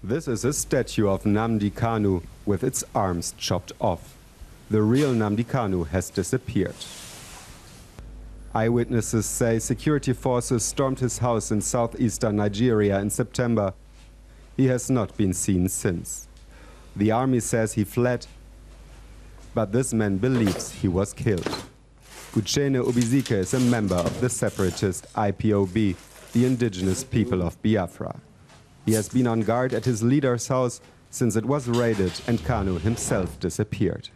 This is a statue of Nnamdi Kanu with its arms chopped off. The real Nnamdi Kanu has disappeared. Eyewitnesses say security forces stormed his house in southeastern Nigeria in September. He has not been seen since. The army says he fled, but this man believes he was killed. Uchene Obizike is a member of the separatist IPOB, the indigenous people of Biafra. He has been on guard at his leader's house since it was raided and Kanu himself disappeared.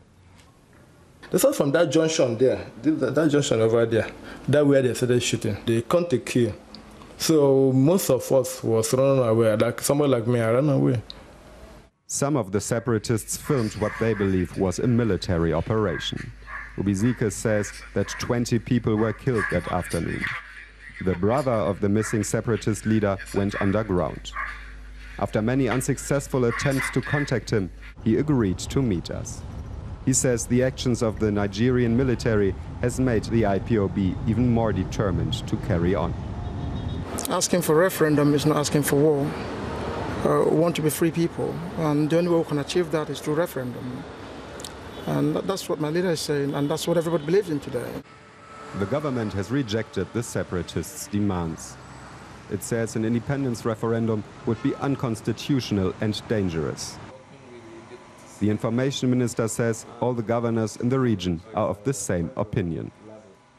They started from that junction there, that junction over there, that where they started shooting. They come to kill. So most of us was running away, like someone like me, I ran away. Some of the separatists filmed what they believe was a military operation. Obizike says that 20 people were killed that afternoon. The brother of the missing separatist leader went underground. After many unsuccessful attempts to contact him, he agreed to meet us. He says the actions of the Nigerian military has made the IPOB even more determined to carry on. Asking for referendum is not asking for war. We want to be free people, and the only way we can achieve that is through referendum. And that's what my leader is saying, and that's what everybody believes in today. The government has rejected the separatists' demands. It says an independence referendum would be unconstitutional and dangerous. The information minister says all the governors in the region are of the same opinion.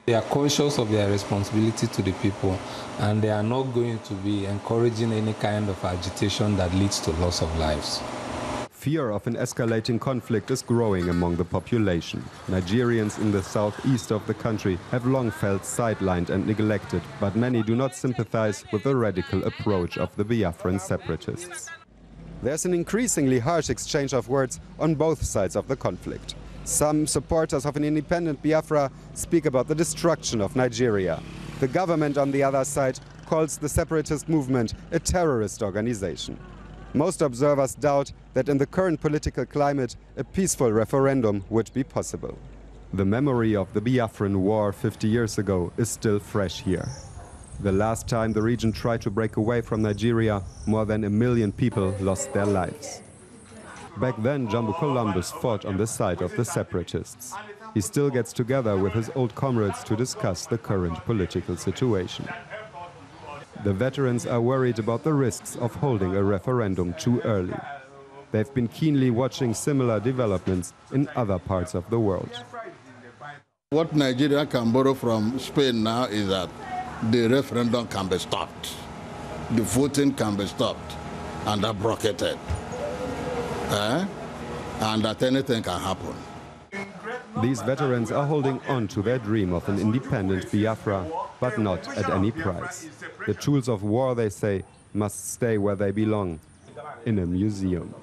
They are conscious of their responsibility to the people, and they are not going to be encouraging any kind of agitation that leads to loss of lives. Fear of an escalating conflict is growing among the population. Nigerians in the southeast of the country have long felt sidelined and neglected, but many do not sympathize with the radical approach of the Biafran separatists. There's an increasingly harsh exchange of words on both sides of the conflict. Some supporters of an independent Biafra speak about the destruction of Nigeria. The government on the other side calls the separatist movement a terrorist organization. Most observers doubt that in the current political climate, a peaceful referendum would be possible. The memory of the Biafran War 50 years ago is still fresh here. The last time the region tried to break away from Nigeria, more than 1 million people lost their lives. Back then, Jambu Columbus fought on the side of the separatists. He still gets together with his old comrades to discuss the current political situation. The veterans are worried about the risks of holding a referendum too early. They've been keenly watching similar developments in other parts of the world. What Nigeria can borrow from Spain now is that the referendum can be stopped, the voting can be stopped and abrogated, and that anything can happen. These veterans are holding on to their dream of an independent Biafra, but not at any price. The tools of war, they say, must stay where they belong, in a museum.